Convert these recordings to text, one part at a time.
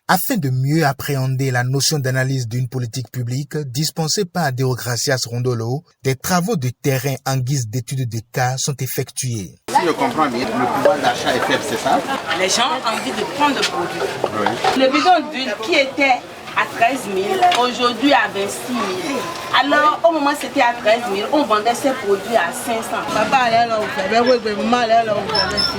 Afin de mieux appréhender la notion d'analyse d'une politique publique dispensée par Deogracias Rondolo, des travaux de terrain en guise d'études de cas sont effectués. Si je comprends bien, le pouvoir d'achat est faible, c'est ça? Les gens ont envie de prendre le produit. Oui. Le bidon d'huile qui était à 13 000, aujourd'hui à 26 000. Alors, au moment où c'était à 13 000, on vendait ces produits à 500. Papa allait là où il fait, maman allait là où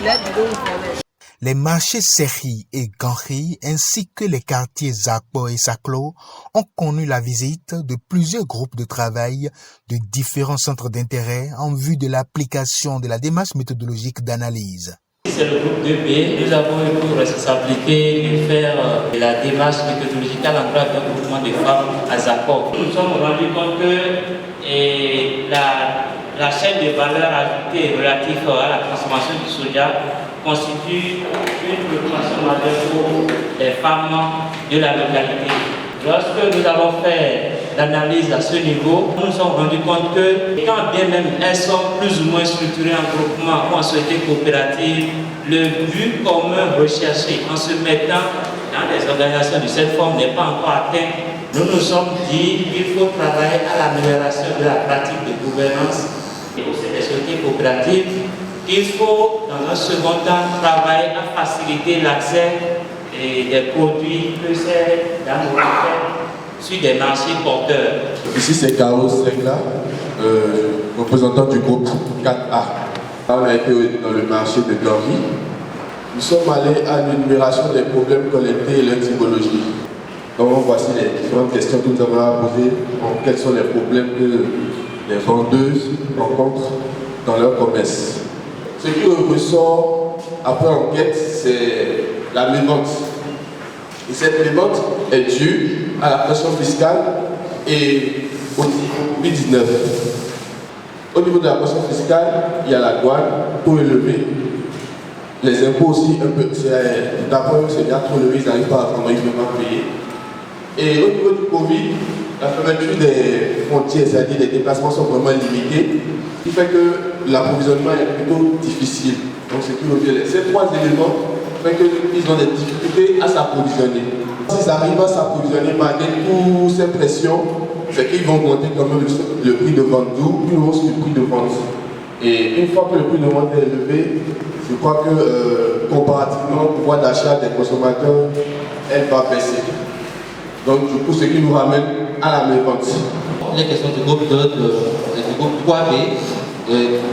il fait, Les marchés Serhi et Ganri ainsi que les quartiers Zakpo et Saklo ont connu la visite de plusieurs groupes de travail de différents centres d'intérêt en vue de l'application de la démarche méthodologique d'analyse. C'est le groupe 2B. Nous avons eu pour responsabilité de faire la démarche méthodologique à l'endroit d'un groupement de femmes à Zakpo. Nous nous sommes rendus compte que la chaîne de valeur ajoutée relative à la transformation du soja constitue une préoccupation majeure pour les femmes de la localité. Lorsque nous avons fait l'analyse à ce niveau, nous nous sommes rendus compte que quand bien même elles sont plus ou moins structurées en groupement ou en société coopérative, le but commun recherché en se mettant dans des organisations de cette forme n'est pas encore atteint. Nous nous sommes dit qu'il faut travailler à l'amélioration de la pratique de gouvernance au sein des sociétés coopératives, qu'il faut dans un second temps travailler à faciliter l'accès des produits que ces dames ont sur des marchés porteurs. Ici c'est Carlos Segla, représentant du groupe 4A. On a été dans le marché de Dormi. Nous sommes allés à l'énumération des problèmes collectés et leur typologie. Donc voici les différentes questions que nous avons à poser. Quels sont les problèmes que les vendeuses rencontrent dans leur commerce? Ce qui ressort après enquête, c'est la mévente. Et cette mévente est due à la pression fiscale et au Covid-19. Au niveau de la pression fiscale, il y a la douane trop élevée. Les impôts aussi, un peu, d'après eux, c'est bien trop élevé, ils n'arrivent pas à vraiment payer. Et au niveau du Covid, la fermeture des frontières, c'est-à-dire les déplacements sont vraiment limités, ce qui fait que l'approvisionnement est plutôt difficile. Donc c'est tout le. Ces trois éléments font qu'ils ont des difficultés à s'approvisionner. S'ils arrivent à s'approvisionner malgré toutes ces pressions, c'est qu'ils vont augmenter quand même le prix de vente, d'où une hausse du prix de vente. Et une fois que le prix de vente est élevé, je crois que comparativement au pouvoir d'achat des consommateurs, elle va baisser. Donc du coup, ce qui nous ramène à la mévente. Les questions du groupe 2, du groupe 3B,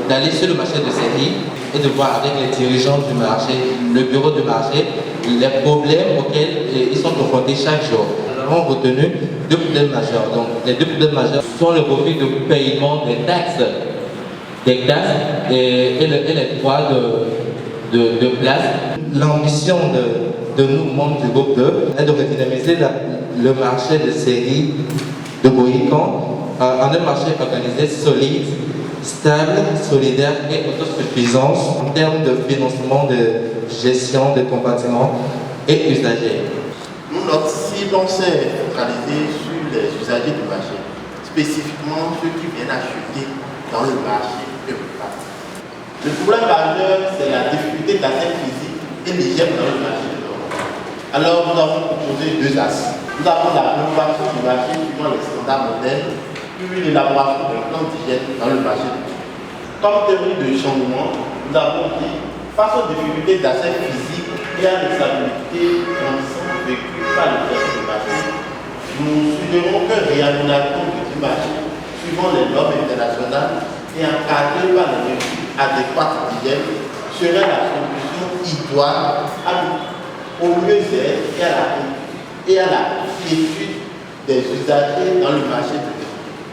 d'aller sur le marché de série et de voir avec les dirigeants du marché, le bureau du marché, les problèmes auxquels ils sont confrontés chaque jour. Nous avons retenu deux problèmes majeurs. Donc, les deux problèmes majeurs sont le refus de paiement des taxes et les droits de place. L'ambition de nous, membres du groupe 2, est de redynamiser le marché de série de Bohican en un marché organisé solide, stable, solidaire et autosuffisance en termes de financement, de gestion de compartiments et usagers. Nous, notre cible, on s'est focalisé sur les usagers du marché, spécifiquement ceux qui viennent acheter dans le marché et le parti. Le problème majeur, c'est la difficulté d'accès physique et l'hygiène dans le marché. Alors, nous avons proposé deux axes. Nous avons la rénovation du marché suivant les standards modernes, puis l'élaboration d'un plan d'hygiène dans le marché. Comme théorie de changement, nous avons dit, face aux difficultés d'accès physique et à l'instabilité grandissante vécue par le personnes du marché, nous suggérons qu'un réaménagement du marché suivant les normes internationales et encadré par les mesures adéquates d'hygiène serait la solution idoine au mieux-être et à la quiétude des usagers dans le marché de